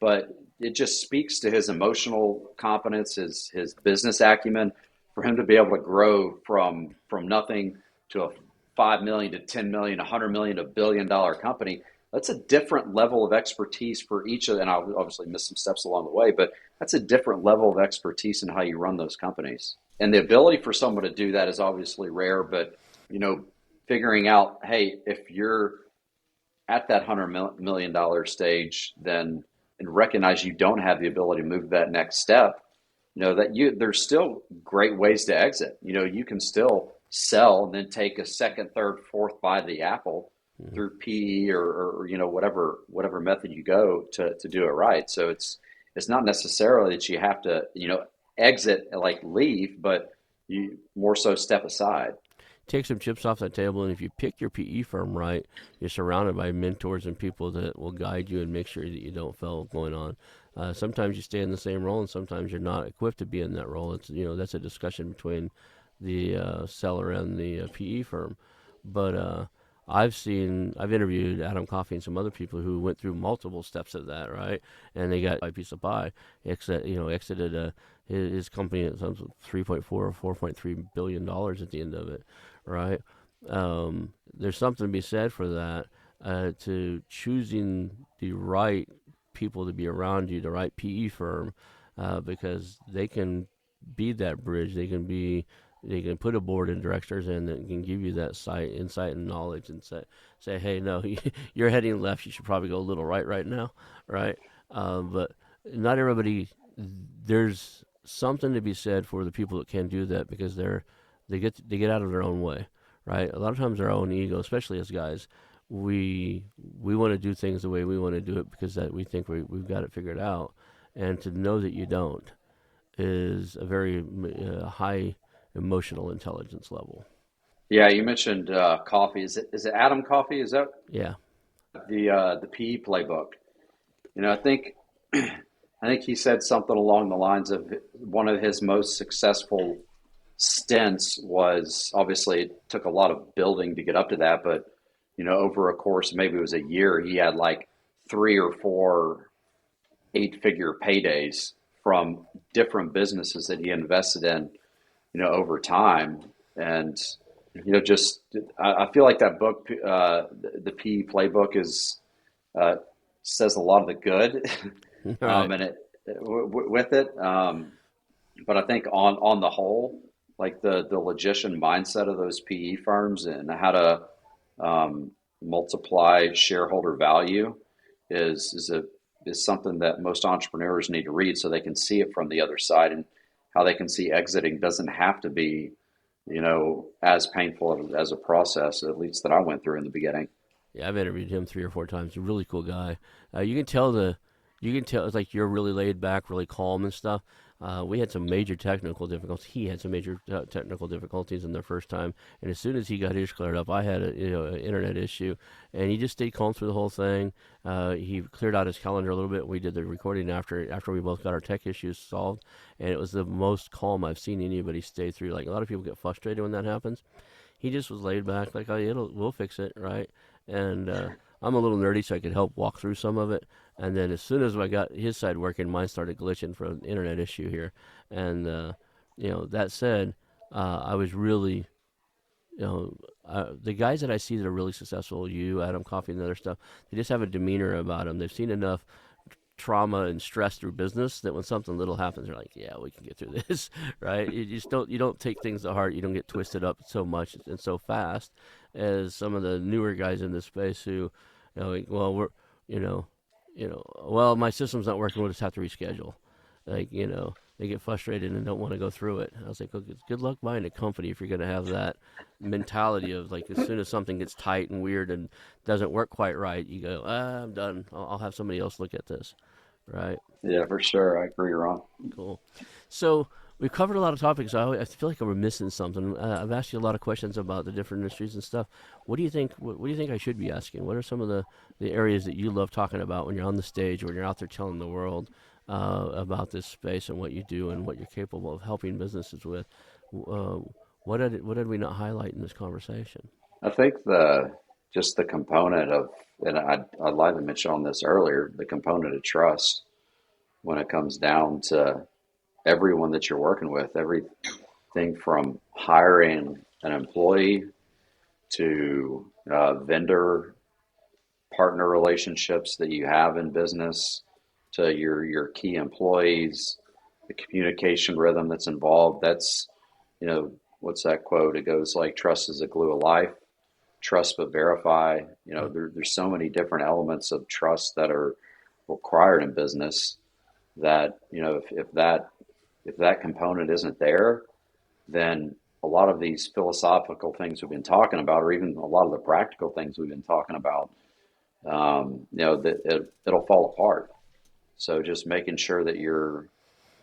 A: but it just speaks to his emotional competence, his business acumen, for him to be able to grow from nothing to a 5 million to 10 million, 100 million, $1 billion company. That's a different level of expertise for each of, and I'll obviously miss some steps along the way, but that's a different level of expertise in how you run those companies. And the ability for someone to do that is obviously rare, but figuring out, hey, if you're at that $100 million stage, then and recognize you don't have the ability to move to that next step, there's still great ways to exit. You can still sell and then take a second, third, fourth bite of the apple
B: Mm-hmm.
A: through PE or whatever method you go to do it right. So it's not necessarily that you have to exit, like leave, but you more so step aside.
B: Take some chips off the table, and if you pick your PE firm right, you're surrounded by mentors and people that will guide you and make sure that you don't fail going on. Sometimes you stay in the same role, and sometimes you're not equipped to be in that role. It's that's a discussion between the seller and the PE firm. But I've interviewed Adam Coffey and some other people who went through multiple steps of that, right? And they got a piece of pie. Exited his company at some 3.4 or 4.3 billion dollars at the end of it, right? There's something to be said for that, to choosing the right people to be around you, the right PE firm, because they can be that bridge. They can put a board of directors in that can give you that insight and knowledge, and say, hey, no, you're heading left. You should probably go a little right now, right? But not everybody. There's something to be said for the people that can do that, because they get out of their own way, right? A lot of times our own ego, especially as guys, we want to do things the way we want to do it because that we think we've got it figured out, and to know that you don't is a very high emotional intelligence level.
A: Yeah, you mentioned coffee. Is it Adam Coffee? Is that
B: Yeah.
A: the PE playbook? I think I think he said something along the lines of one of his most successful stints was, obviously it took a lot of building to get up to that, but over a course, maybe it was a year, he had like 3 or 4 8-figure paydays from different businesses that he invested in, over time. And, just, I feel like that book, the PE playbook is, uh, says a lot of the good,
B: All right.
A: and with it. But I think on the whole, like the logician mindset of those PE firms and how to multiply shareholder value is a is something that most entrepreneurs need to read so they can see it from the other side, and how they can see exiting doesn't have to be as painful as a process, at least that I went through in the beginning.
B: Yeah, I've interviewed him 3 or 4 times. He's a really cool guy. You can tell it's like you're really laid back, really calm and stuff. We had some major technical difficulties. He had some major technical difficulties in the first time, and as soon as he got his cleared up, I had an internet issue, and he just stayed calm through the whole thing. He cleared out his calendar a little bit. We did the recording after we both got our tech issues solved, and it was the most calm I've seen anybody stay through. Like a lot of people get frustrated when that happens. He just was laid back, like, oh, we'll fix it, right? And I'm a little nerdy, so I could help walk through some of it. And then as soon as I got his side working, mine started glitching for an internet issue here. And that said, I was really, the guys that I see that are really successful, you, Adam Coffey, and other stuff, they just have a demeanor about them. They've seen enough trauma and stress through business that when something little happens, they're like, "Yeah, we can get through this," right? You don't take things to heart. You don't get twisted up so much and so fast as some of the newer guys in this space who, like, well, you know, well, my system's not working. We'll just have to reschedule. Like, they get frustrated and don't want to go through it. I was like, well, good luck buying a company if you're going to have that mentality of like, as soon as something gets tight and weird and doesn't work quite right, you go, I'm done. I'll have somebody else look at this. Right.
A: Yeah, for sure. I agree, Ron.
B: Cool. So we've covered a lot of topics. I feel like we're missing something. I've asked you a lot of questions about the different industries and stuff. What do you think? What do you think I should be asking? What are some of the areas that you love talking about when you're on the stage, when you're out there telling the world about this space and what you do and what you're capable of helping businesses with? Uh, what did we not highlight in this conversation?
A: I think the component of, and I lied to mention on this earlier, the component of trust when it comes down to everyone that you're working with, everything from hiring an employee to vendor partner relationships that you have in business, to your key employees, the communication rhythm that's involved. That's, what's that quote? It goes like, trust is the glue of life. Trust but verify. There's so many different elements of trust that are required in business that, if that component isn't there, then a lot of these philosophical things we've been talking about, or even a lot of the practical things we've been talking about, it'll fall apart. So just making sure that you're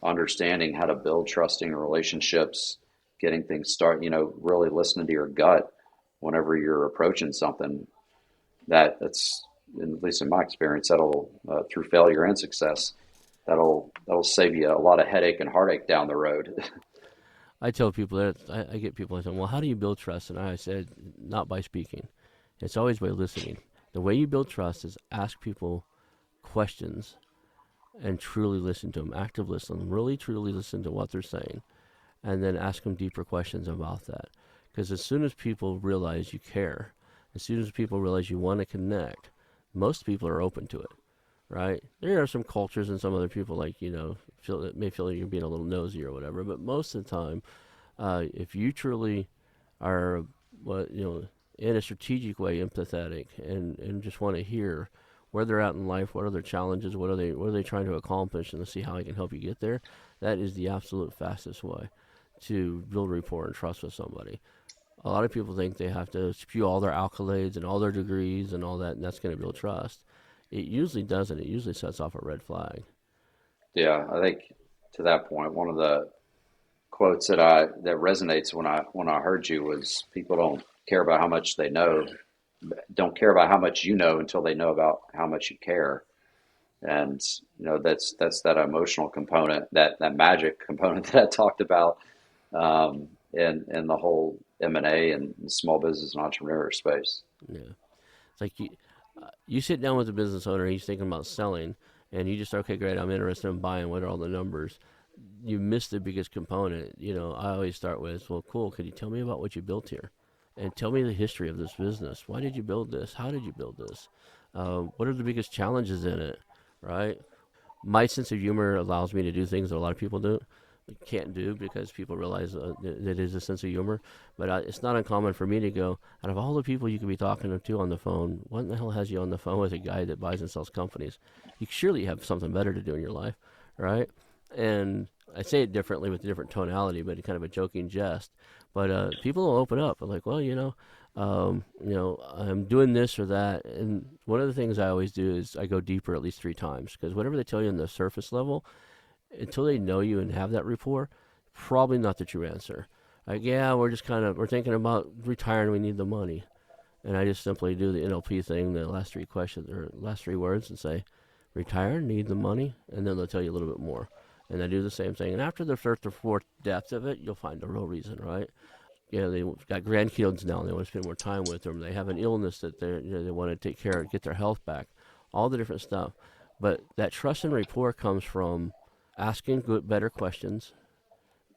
A: understanding how to build trusting relationships, getting things started, really listening to your gut whenever you're approaching something, that's, at least in my experience, that'll, through failure and success, that'll save you a lot of headache and heartache down the road.
B: I tell people that I get people saying, "Well, how do you build trust?" And I said, "Not by speaking. It's always by listening. The way you build trust is ask people questions and truly listen to them. Active listen, really truly listen to what they're saying, and then ask them deeper questions about that. Because as soon as people realize you care, as soon as people realize you want to connect, most people are open to it, right? There are some cultures and some other people like may feel like you're being a little nosy or whatever, but most of the time, if you truly are in a strategic way empathetic and just want to hear where they're at in life, what are their challenges, what are they trying to accomplish, and to see how I can help you get there, that is the absolute fastest way to build rapport and trust with somebody. A lot of people think they have to spew all their accolades and all their degrees and all that, and that's going to build trust. It usually doesn't. It usually sets off a red flag.
A: Yeah, I think to that point, one of the quotes that resonates when I heard you was, people don't care about how much they know, don't care about how much you know until they know about how much you care. And that's that emotional component, that magic component that I talked about, in the whole M&A and small business and entrepreneur space.
B: Yeah. It's like you sit down with a business owner, he's thinking about selling, and you just, okay, great, I'm interested in buying. What are all the numbers? You miss the biggest component. I always start with, well, cool. Could you tell me about what you built here, and tell me the history of this business? Why did you build this? How did you build this? What are the biggest challenges in it? Right? My sense of humor allows me to do things that a lot of people can't do because people realize that it is a sense of humor. But it's not uncommon for me to go, out of all the people you could be talking to on the phone, what in the hell has you on the phone with a guy that buys and sells companies? You surely have something better to do in your life, right? And I say it differently with a different tonality, but kind of a joking jest. But people will open up. I'm like, well, I'm doing this or that. And one of the things I always do is I go deeper at least 3 times, because whatever they tell you on the surface level, until they know you and have that rapport, probably not the true answer. Like, yeah, we're thinking about retiring. We need the money, and I just simply do the NLP thing, the last 3 questions or last 3 words, and say, retire, need the money, and then they'll tell you a little bit more. And I do the same thing. And after the third or fourth depth of it, you'll find the real reason, right? They've got grandkids now and they want to spend more time with them. They have an illness that they want to take care of, get their health back, all the different stuff. But that trust and rapport comes from asking good, better questions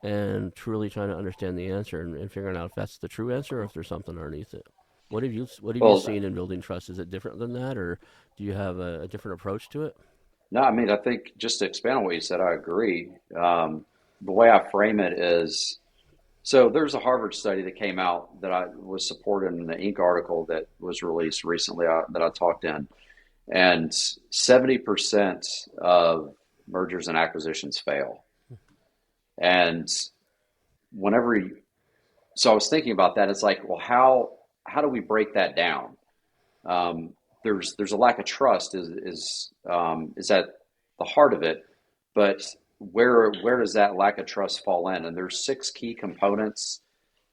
B: and truly trying to understand the answer, and figuring out if that's the true answer or if there's something underneath it. What have you
A: Well,
B: seen in building trust? Is it different than that, or do you have a different approach to it?
A: no, I mean, I think just to expand on what you said, I agree. The way I frame it is, so there's a Harvard study that came out that I was supported in the Inc. article that was released recently, that I talked in, and 70% of mergers and acquisitions fail. And whenever so I was thinking about that. It's like, well, how do we break that down? Um, there's a lack of trust is at the heart of it, but where does that lack of trust fall in? And there's 6 key components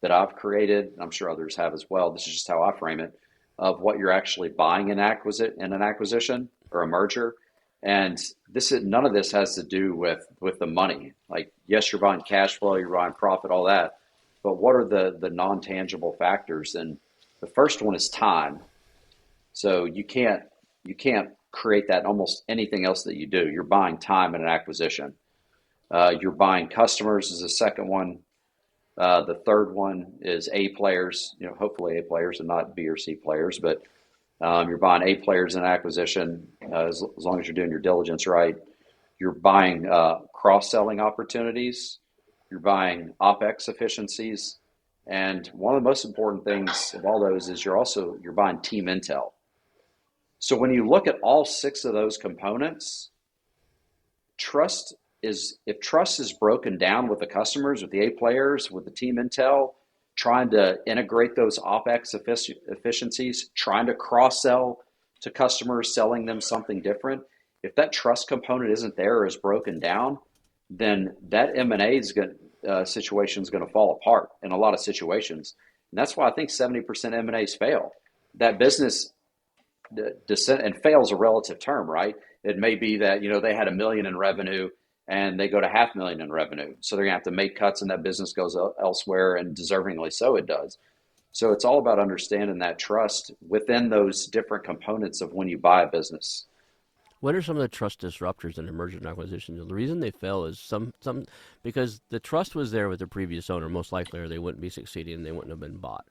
A: that I've created. I'm sure others have as well. This is just how I frame it, of what you're actually buying in an acquisition or a merger. And none of this has to do with the money. Like, yes, you're buying cash flow, you're buying profit, all that, but what are the non tangible factors? And the first one is time. So you can't create that in almost anything else that you do. You're buying time in an acquisition. You're buying customers is the second one. The third one is A players, hopefully A players and not B or C players, but you're buying A players in acquisition, as long as you're doing your diligence right. You're buying cross-selling opportunities. You're buying OpEx efficiencies. And one of the most important things of all those is you're buying team intel. So when you look at all 6 of those components, trust if trust is broken down with the customers, with the A players, with the team intel, trying to integrate those OpEx efficiencies, trying to cross sell to customers, selling them something different. If that trust component isn't there or is broken down, then that M&A situation is going to fall apart in a lot of situations. And that's why I think 70% M&As fail. That business descent, and fail is a relative term, right? It may be that they had $1 million in revenue and they go to $500,000 in revenue, so they're gonna have to make cuts, and that business goes elsewhere, and deservingly so it does. So it's all about understanding that trust within those different components of when you buy a business.
B: What are some of the trust disruptors in mergers and acquisitions? The reason they fail is some because the trust was there with the previous owner, most likely, or they wouldn't be succeeding and they wouldn't have been bought.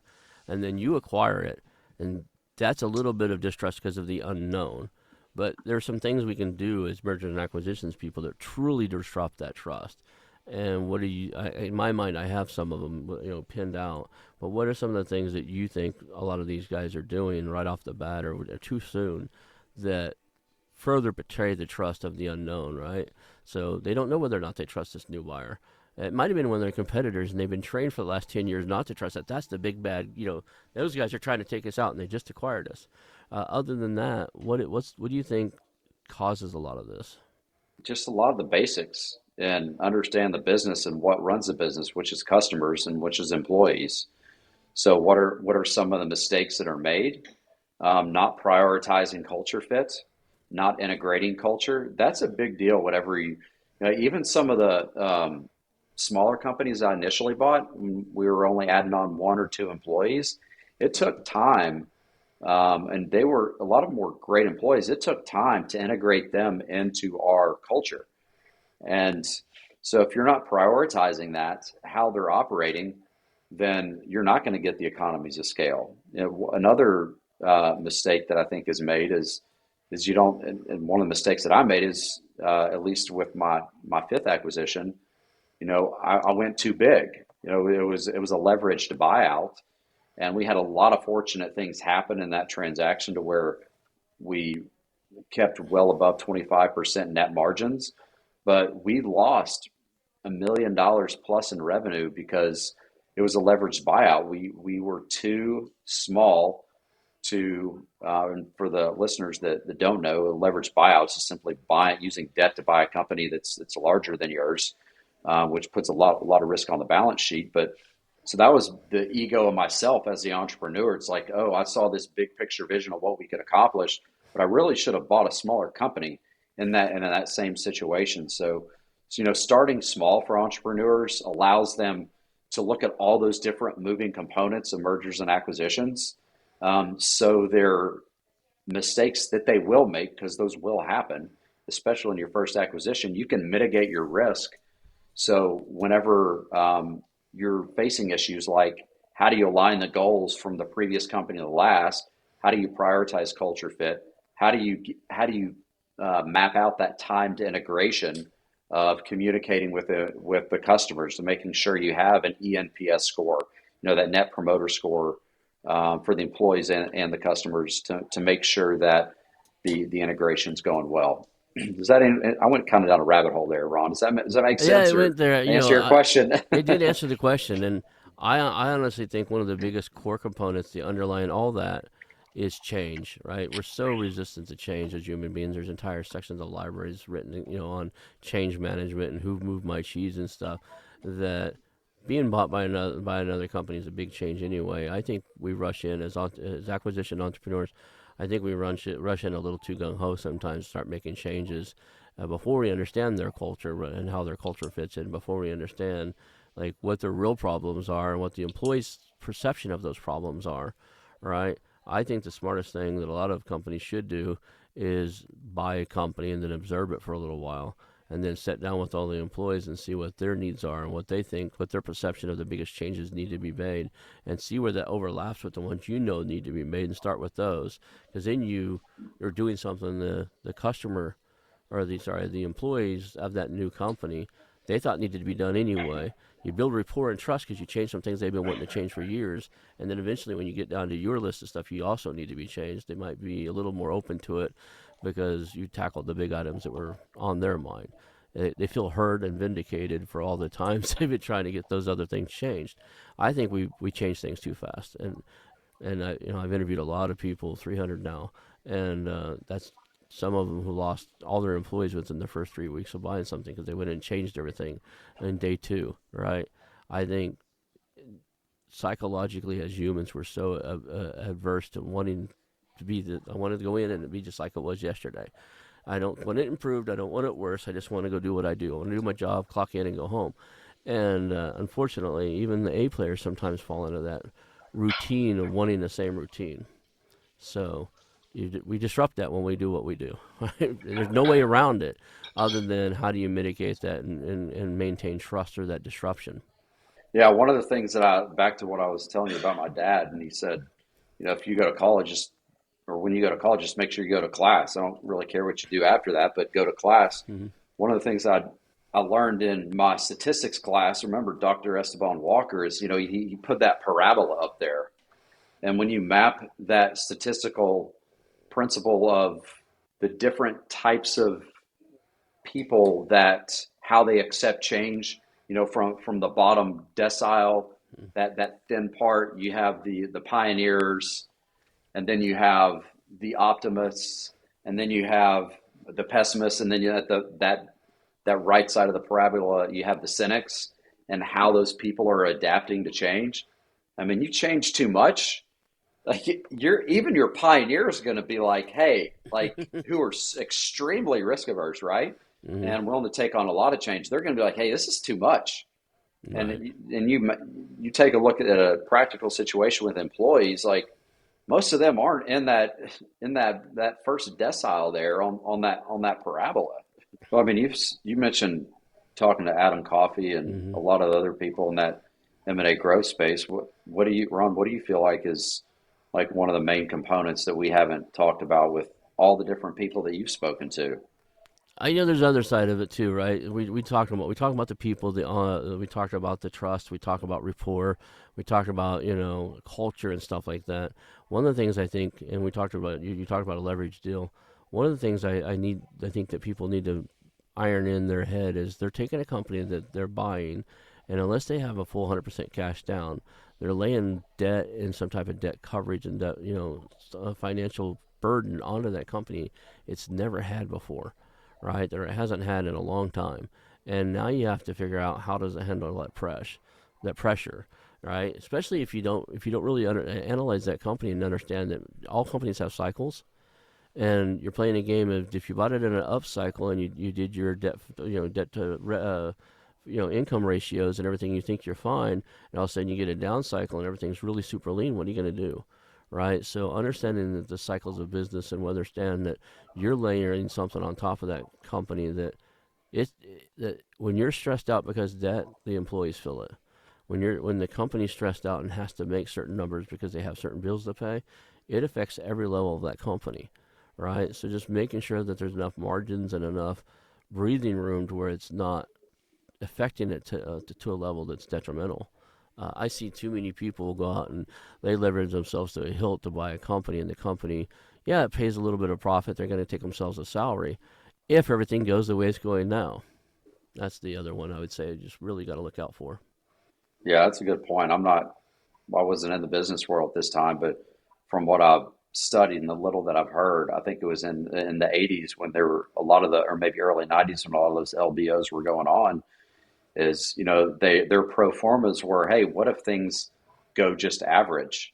B: And then you acquire it, and that's a little bit of distrust because of the unknown. But there are some things we can do as mergers and acquisitions people that truly disrupt that trust. And what do in my mind, I have some of them, pinned out. But what are some of the things that you think a lot of these guys are doing right off the bat, or too soon, that further betray the trust of the unknown, right? So they don't know whether or not they trust this new buyer. It might have been one of their competitors, and they've been trained for the last 10 years not to trust that. That's the big bad, those guys are trying to take us out, and they just acquired us. Other than that, what do you think causes a lot of this?
A: Just a lot of the basics, and understand the business and what runs the business, which is customers and which is employees. So what are some of the mistakes that are made? Not prioritizing culture fit. not integrating culture, that's a big deal. Whatever even some of the smaller companies I initially bought, when we were only adding on one or two employees. It took time, and they were a lot of them were great employees. It took time to integrate them into our culture, and so if you're not prioritizing that, how they're operating, then you're not going to get the economies of scale. Another mistake that I think is made is you don't, and one of the mistakes that I made is at least with my fifth acquisition, I went too big. It was a leveraged buyout, and we had a lot of fortunate things happen in that transaction to where we kept well above 25% net margins, but we lost $1 million plus in revenue because it was a leveraged buyout. We were too small to, and for the listeners that don't know, a leveraged buyout is simply using debt to buy a company that's larger than yours, which puts a lot of risk on the balance sheet. But so that was the ego of myself as the entrepreneur. It's like, oh, I saw this big picture vision of what we could accomplish, but I really should have bought a smaller company in that same situation. So starting small for entrepreneurs allows them to look at all those different moving components of mergers and acquisitions. So their mistakes that they will make, because those will happen, especially in your first acquisition, you can mitigate your risk. So whenever you're facing issues like how do you align the goals from the previous company to the last, how do you prioritize culture fit, how do you map out that time to integration of communicating with the customers and making sure you have an ENPS score, that net promoter score for the employees and the customers to make sure that the integration's going well. I went kind of down a rabbit hole there, Ron. Does that make
B: Yeah,
A: sense
B: it
A: or
B: went there.
A: answer your question?
B: It did answer the question, and I honestly think one of the biggest core components, the underlying all that, is change. Right? We're so resistant to change as human beings. There's entire sections of libraries written, on change management and who moved my cheese and stuff. That being bought by another company is a big change anyway. I think we rush in as acquisition entrepreneurs. I think we rush in a little too gung ho sometimes. Start making changes before we understand their culture and how their culture fits in. Before we understand like what their real problems are and what the employees' perception of those problems are. Right. I think the smartest thing that a lot of companies should do is buy a company and then observe it for a little while and then sit down with all the employees and see what their needs are and what they think, what their perception of the biggest changes need to be made, and see where that overlaps with the ones need to be made, and start with those. Because then you're doing something the customer or the employees of that new company they thought needed to be done anyway. You build rapport and trust because you change some things they've been wanting to change for years, and then eventually, when you get down to your list of stuff, you also need to be changed. They might be a little more open to it because you tackled the big items that were on their mind. They feel heard and vindicated for all the times they've been trying to get those other things changed. I think we change things too fast, and I've interviewed a lot of people, 300 now, and that's some of them who lost all their employees within the first 3 weeks of buying something because they went and changed everything in day two. Right? I think psychologically as humans we're so adverse to wanting to be I wanted to go in and be just like it was yesterday. I don't want it improved. I don't want it worse. I just want to go do what I do. I want to do my job, clock in, and go home. And unfortunately, even the A players sometimes fall into that routine of wanting the same routine. So we disrupt that when we do what we do. There's no way around it other than how do you mitigate that and maintain trust or that disruption.
A: Yeah, one of the things back to what I was telling you about my dad, and he said, if you go to college, or when you go to college, just make sure you go to class. I don't really care what you do after that, but go to class.
B: Mm-hmm.
A: One of the things I learned in my statistics class, remember Dr. Esteban Walker, is he put that parabola up there, and when you map that statistical principle of the different types of people that how they accept change, from the bottom decile, that thin part, you have the pioneers, and then you have the optimists, and then you have the pessimists, and then you at that right side of the parabola, you have the cynics, and how those people are adapting to change. I mean, you change too much, like even your pioneers are going to be like, hey, like who are extremely risk averse, right?
B: Hmm.
A: And willing to take on a lot of change. They're going to be like, hey, this is too much. And
B: Right.
A: you take a look at a practical situation with employees, like most of them aren't in that first decile there on that parabola. Well, I mean, you mentioned talking to Adam Coffey and
B: Hmm.
A: a lot of other people in that M&A growth space. What do you, Ron? What do you feel like is like one of the main components that we haven't talked about with all the different people that you've spoken to?
B: I know there's other side of it too, right? We talked about the people, we talked about the trust, we talked about rapport, we talked about culture and stuff like that. One of the things I think, and we talked about you talked about a leverage deal. One of the things I think that people need to iron in their head is they're taking a company that they're buying, and unless they have a full 100% cash down, they're laying debt and some type of debt coverage and debt, a financial burden onto that company it's never had before, right? Or it hasn't had in a long time. And now you have to figure out how does it handle that pressure, right? Especially if you don't really analyze that company and understand that all companies have cycles, and you're playing a game of if you bought it in an up cycle and you did your debt to income ratios and everything, you think you're fine, and all of a sudden you get a down cycle and everything's really super lean. What are you going to do? Right. So understanding that the cycles of business and understand that you're layering something on top of that company it that when you're stressed out because that the employees feel it. When the company's stressed out and has to make certain numbers because they have certain bills to pay, it affects every level of that company, right? So just making sure that there's enough margins and enough breathing room to where it's not affecting it to a level that's detrimental. I see too many people go out and they leverage themselves to a hilt to buy a company, and the company, yeah, it pays a little bit of profit. They're going to take themselves a salary if everything goes the way it's going now. That's the other one I would say just really got to look out for.
A: Yeah, that's a good point. I wasn't in the business world at this time, but from what I've studied and the little that I've heard, I think it was in the 80s when there were a lot of the, or maybe early 90s when a lot of those LBOs were going on. Is their pro formas were, hey, what if things go just average?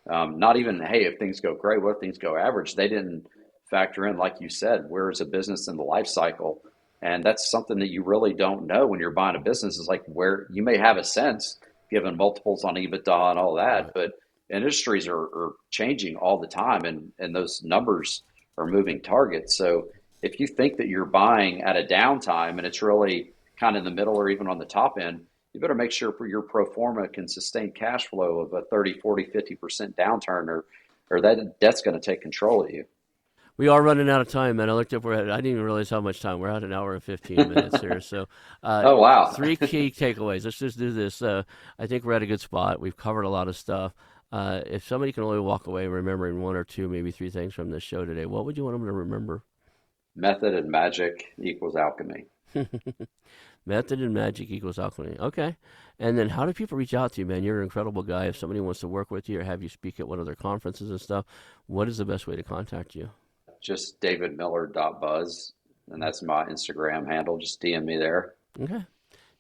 A: Not even, hey, if things go great, what if things go average? They didn't factor in, like you said, where is a business in the life cycle? And that's something that you really don't know when you're buying a business, is like where you may have a sense given multiples on EBITDA and all that,
B: Right.
A: but industries are changing all the time, and those numbers are moving targets. So if you think that you're buying at a downtime and it's really kind of in the middle or even on the top end, you better make sure your pro forma can sustain cash flow of a 30, 40, 50% downturn, or that's going to take control of you.
B: We are running out of time, man. I looked up. I didn't even realize how much time. We're at an hour and 15 minutes here. So,
A: Oh, wow.
B: three key takeaways. Let's just do this. I think we're at a good spot. We've covered a lot of stuff. If somebody can only walk away remembering one or two, maybe three things from this show today, what would you want them to remember?
A: Method and magic equals alchemy.
B: Method and magic equals alchemy. Okay. And then how do people reach out to you, man? You're an incredible guy. If somebody wants to work with you or have you speak at one of their conferences and stuff, what is the best way to contact you?
A: Just davidmiller.buzz, and that's my Instagram handle. Just DM me there.
B: Okay.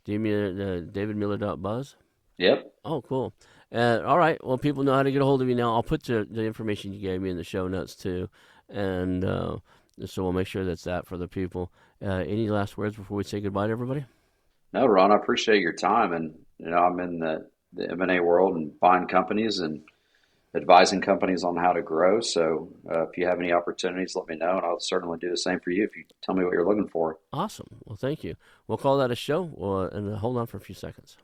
B: Do you mean davidmiller.buzz?
A: Yep.
B: Oh, cool. All right. Well, people know how to get a hold of you now. I'll put the information you gave me in the show notes too, and so we'll make sure that's that for the people. Any last words before we say goodbye to everybody?
A: No, Ron, I appreciate your time. And, I'm in the M&A world and buying companies and advising companies on how to grow. So if you have any opportunities, let me know, and I'll certainly do the same for you if you tell me what you're looking for.
B: Awesome. Well, thank you. We'll call that a show, and hold on for a few seconds.